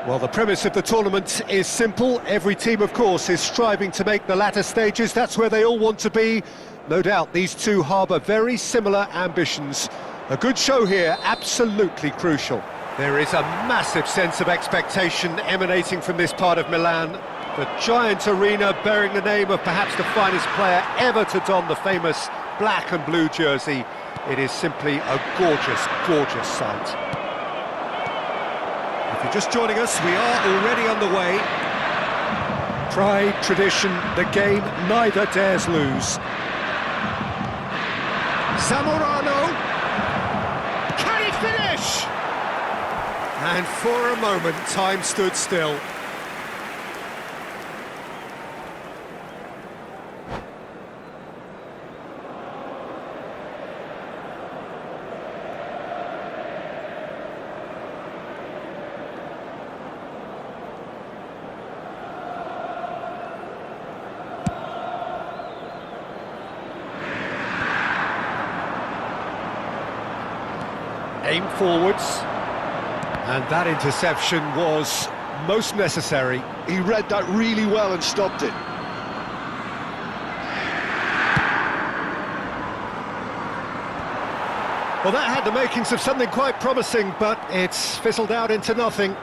Well, the premise of the tournament is simple. Every team, of course, is striving to make the latter stages. That's where they all want to be. No doubt these two harbour very similar ambitions. A good show here, absolutely crucial. There is a massive sense of expectation emanating from this part of Milan. The giant arena bearing the name of perhaps the finest player ever to don the famous black and blue jersey. It is simply a gorgeous, gorgeous sight. If you're just joining us, we are already underway. Pride, tradition, the game neither dares lose. Zamorano, can he finish? And for a moment, time stood still. Aim forwards, and that interception was most necessary. He read that really well and stopped it. Well, that had the makings of something quite promising, but it's fizzled out into nothing.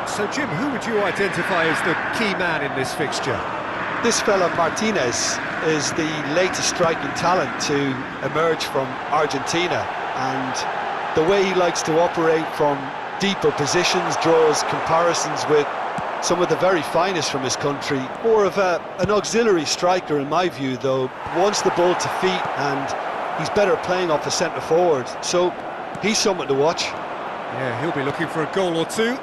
So, Jim, who would you identify as the key man in this fixture? This fella Martinez is the latest striking talent to emerge from Argentina, and the way he likes to operate from deeper positions draws comparisons with some of the very finest from his country. More of an auxiliary striker in my view, though. Wants the ball to feet, and he's better playing off the centre forward, so he's someone to watch. Yeah, he'll be looking for a goal or two.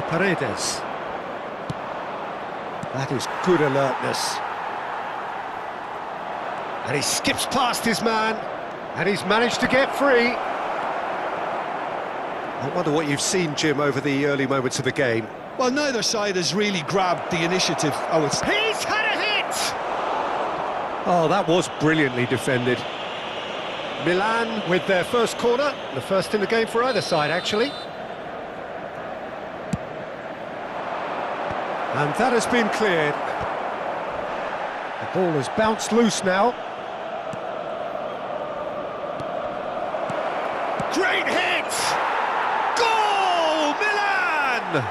Paredes. That is good alertness. And he skips past his man, and he's managed to get free. I wonder what you've seen, Jim, over the early moments of the game. Well, neither side has really grabbed the initiative. He's had a hit! Oh, that was brilliantly defended. Milan with their first corner, the first in the game for either side, actually. And that has been cleared. The ball has bounced loose now. Great hit! Goal! Milan!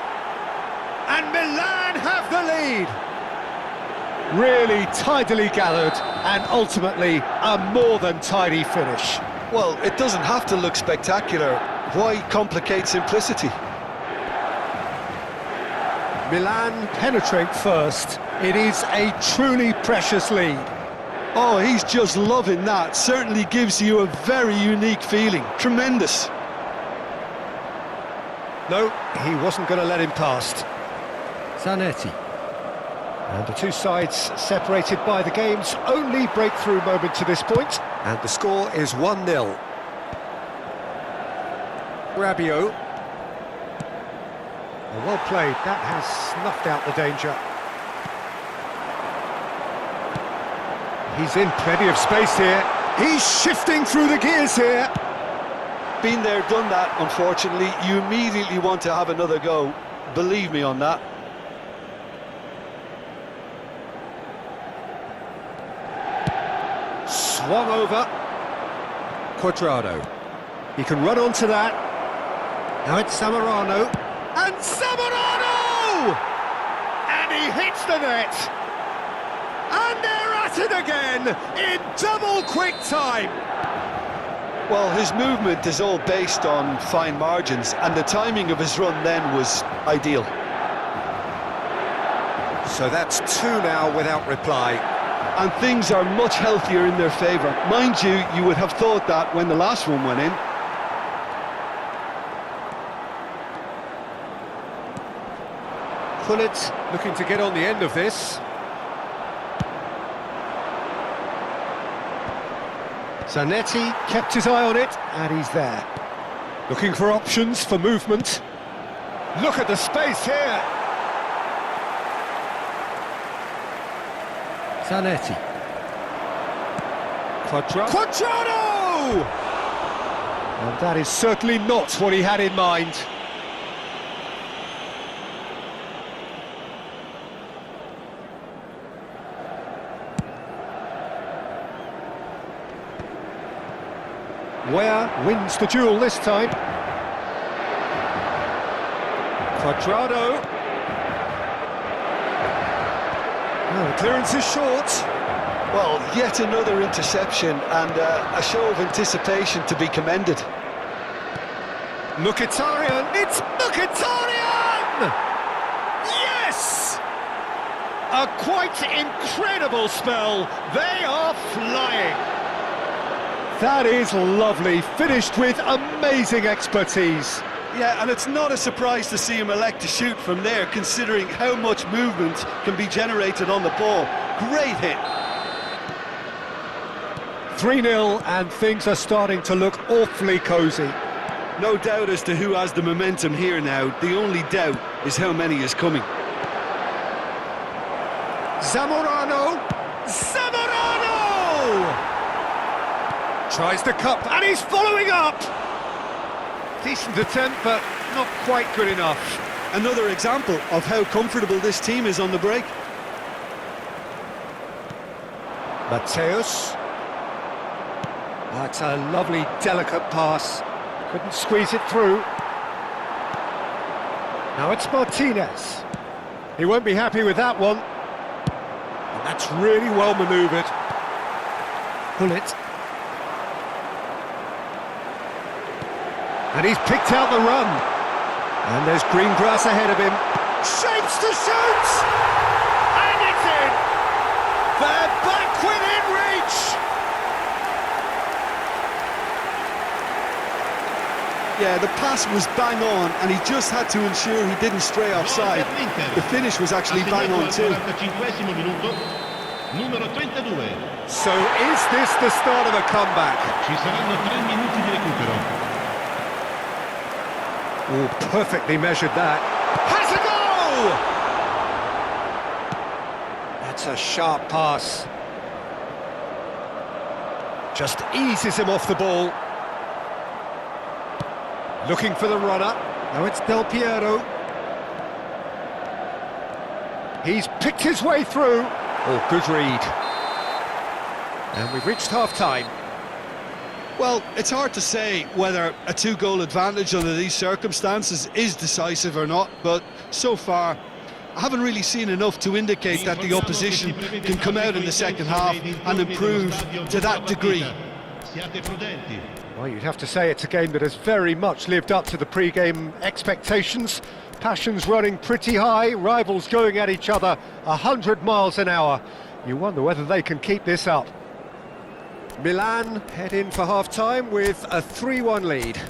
And Milan have the lead. Really tidily gathered, and ultimately a more than tidy finish. Well, it doesn't have to look spectacular. Why complicate simplicity? Milan penetrate first. It is a truly precious lead. Oh, he's just loving that. Certainly gives you a very unique feeling. Tremendous. No, he wasn't going to let him past. Zanetti. And the two sides separated by the game's only breakthrough moment to this point. And the score is 1-0. Rabiot. Well played, that has snuffed out the danger. He's in plenty of space here. He's shifting through the gears here. Been there, done that, unfortunately. You immediately want to have another go. Believe me on that. Swung over. Cuadrado. He can run onto that. Now it's Zamorano. And Zamorano! And he hits the net! And they're at it again, in double quick time! Well, his movement is all based on fine margins, and the timing of his run then was ideal. So that's two now without reply. And things are much healthier in their favour. Mind you, you would have thought that when the last one went in. Pullet looking to get on the end of this. Zanetti kept his eye on it, and he's there. Looking for options for movement. Look at the space here. Zanetti. Cuadrado! And that is certainly not what he had in mind. Ware wins the duel this time. Quadrado. Oh, clearance is short. Well, yet another interception and a show of anticipation to be commended. Mkhitaryan, it's Mkhitaryan! Yes! A quite incredible spell. They are flying. That is lovely, finished with amazing expertise. Yeah, and it's not a surprise to see him elect to shoot from there, considering how much movement can be generated on the ball. Great hit. 3-0, and things are starting to look awfully cosy. No doubt as to who has the momentum here now. The only doubt is how many is coming. Zamorano! Zamorano! Tries the cup, and he's following up! Decent attempt, but not quite good enough. Another example of how comfortable this team is on the break. Mateus. That's a lovely, delicate pass. Couldn't squeeze it through. Now it's Martinez. He won't be happy with that one. And that's really well manoeuvred. Bullet. And he's picked out the run. And there's green grass ahead of him. Shapes to shoot! And it's in! They're back within reach! Yeah, the pass was bang on, and he just had to ensure he didn't stray offside. The finish was actually bang on too. So is this the start of a comeback? Ci saranno 3 minuti di recupero. Oh, perfectly measured that. Has a goal! That's a sharp pass. Just eases him off the ball. Looking for the runner. Now it's Del Piero. He's picked his way through. Oh, good read. And we've reached half-time. Well, it's hard to say whether a 2-goal advantage under these circumstances is decisive or not, but so far I haven't really seen enough to indicate that the opposition can come out in the second half and improve to that degree. Well, you'd have to say it's a game that has very much lived up to the pre-game expectations. Passions running pretty high, rivals going at each other 100 miles an hour. You wonder whether they can keep this up. Milan head in for half-time with a 3-1 lead.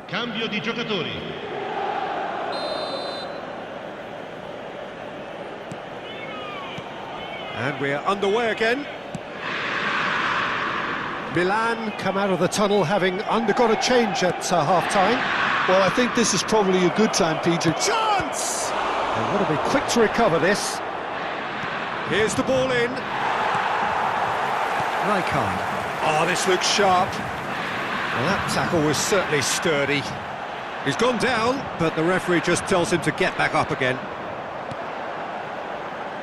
Cambio di giocatori. And we're underway again. Milan come out of the tunnel having undergone a change at half-time. Well, I think this is probably a good time, Peter. Chance! They've got to be quick to recover this. Here's the ball in. Rijkaard. Oh, this looks sharp. Well, that tackle was certainly sturdy. He's gone down, but the referee just tells him to get back up again.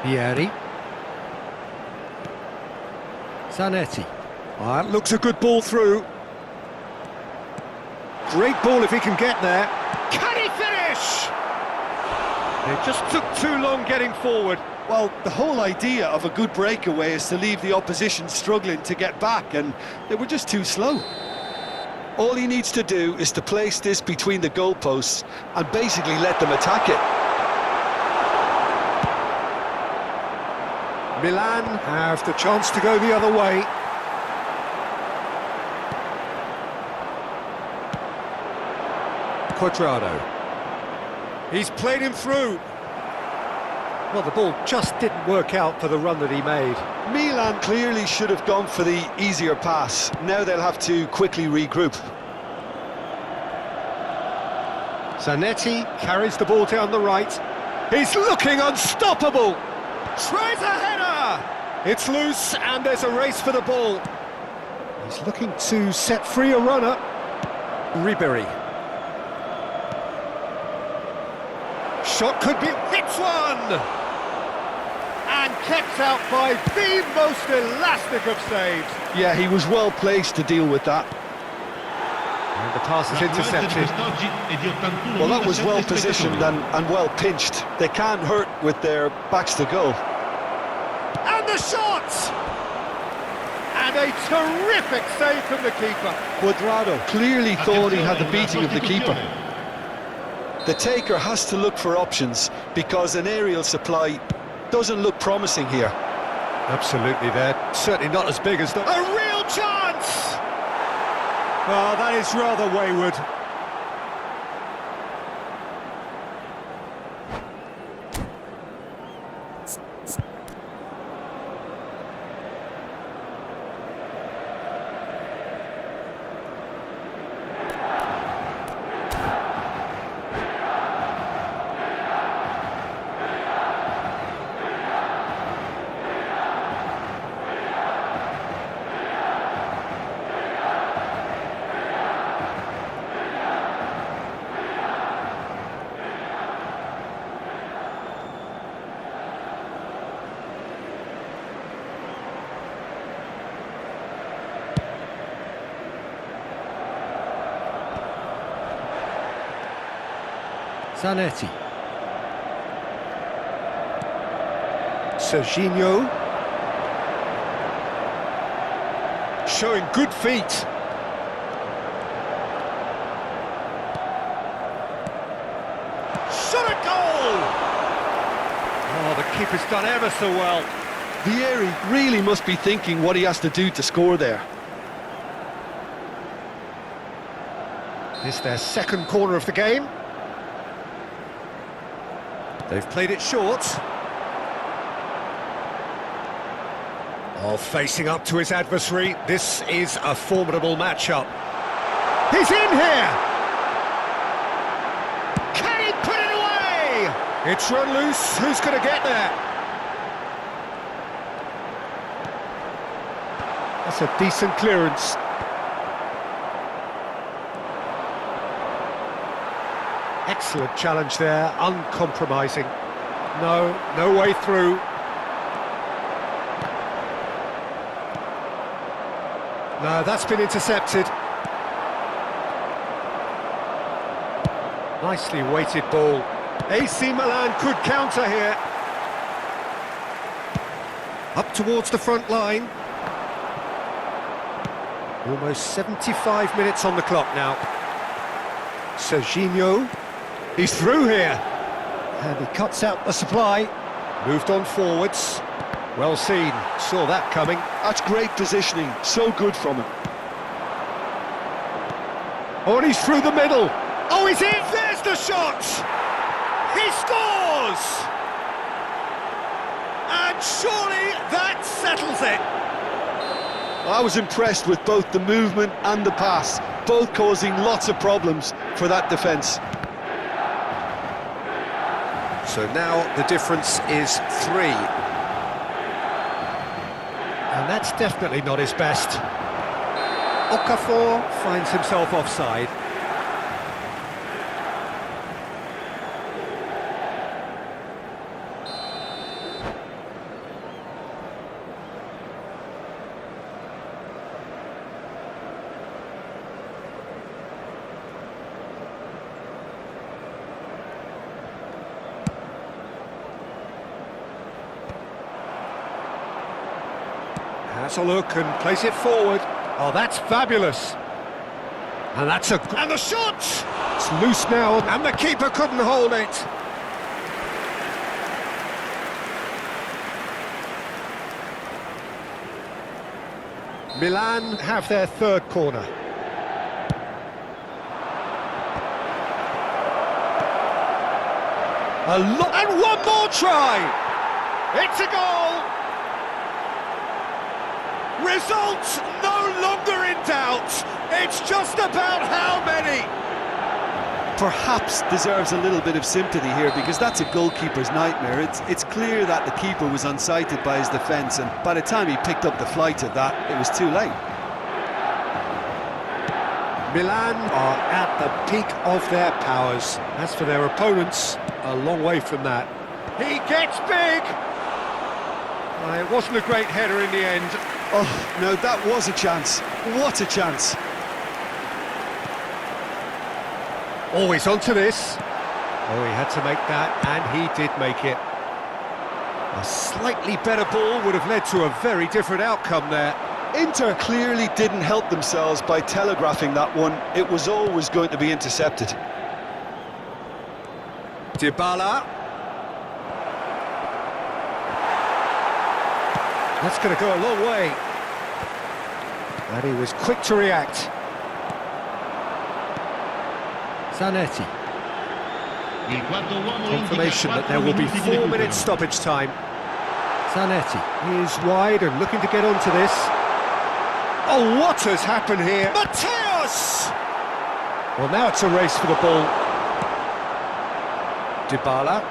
Vieri. Zanetti. Oh, that looks a good ball through. Great ball if he can get there. Can he finish? It just took too long getting forward. Well, the whole idea of a good breakaway is to leave the opposition struggling to get back, and they were just too slow. All he needs to do is to place this between the goalposts and basically let them attack it. Milan have the chance to go the other way. Quadrado. He's played him through. Well, the ball just didn't work out for the run that he made. Milan clearly should have gone for the easier pass. Now they'll have to quickly regroup. Zanetti carries the ball down the right. He's looking unstoppable! Tries a header! It's loose and there's a race for the ball. He's looking to set free a runner. Ribery. Shot could be... hits one! And kept out by the most elastic of saves. Yeah, he was well placed to deal with that. And the pass is intercepted. Well, that was well positioned and well pinched. They can't hurt with their backs to goal. And the shot! And a terrific save from the keeper. Cuadrado Clearly thought he had the beating of the keeper. The taker has to look for options because an aerial supply doesn't look promising here. Absolutely there. Certainly not as big as the... A real chance! Oh, that is rather wayward. Zanetti. Serginho. Showing good feet. Shot a goal! Oh, the keeper's done ever so well. Vieri really must be thinking what he has to do to score there. It's their second corner of the game. They've played it short. Oh, facing up to his adversary. This is a formidable matchup. He's in here! Can he put it away? It's run loose. Who's going to get there? That's a decent clearance. Excellent challenge there, uncompromising. No way through. No, that's been intercepted. Nicely weighted ball. AC Milan could counter here. Up towards the front line. Almost 75 minutes on the clock now. Serginho. He's through here. And he cuts out the supply. Moved on forwards. Well seen. Saw that coming. That's great positioning. So good from him. Oh, and he's through the middle. Oh, he's in! There's the shot! He scores! And surely that settles it. I was impressed with both the movement and the pass, both causing lots of problems for that defence. So now the difference is 3. And that's definitely not his best. Okafor finds himself offside. Has a look and plays it forward. Oh, that's fabulous. And that's a... And the shot! It's loose now, and the keeper couldn't hold it. Milan have their third corner. And one more try! It's a goal! Results no longer in doubt. It's just about how many. Perhaps deserves a little bit of sympathy here, because that's a goalkeeper's nightmare. It's clear that the keeper was unsighted by his defence, and by the time he picked up the flight of that, it was too late. Milan are at the peak of their powers. As for their opponents, a long way from that. He gets big! It wasn't a great header in the end. Oh, no, that was a chance. What a chance. Always onto this. Oh, he had to make that, and he did make it. A slightly better ball would have led to a very different outcome there. Inter clearly didn't help themselves by telegraphing that one. It was always going to be intercepted. Dybala. That's going to go a long way. And he was quick to react. Zanetti. Il quarto uomo Confirmation indica that there will be 4 minuti di 4 recupero. minutes stoppage time. Zanetti is wide and looking to get onto this. Oh, what has happened here? Mateus! Well, now it's a race for the ball. Dybala.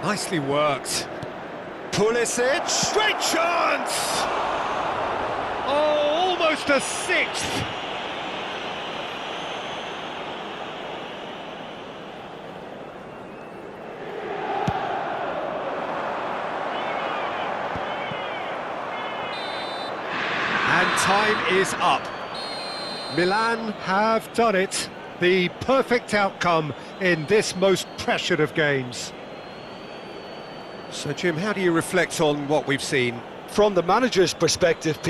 Nicely worked. Pulisic. Great chance! Oh, almost a sixth. And time is up. Milan have done it. The perfect outcome in this most pressured of games. So, Jim, how do you reflect on what we've seen? From the manager's perspective,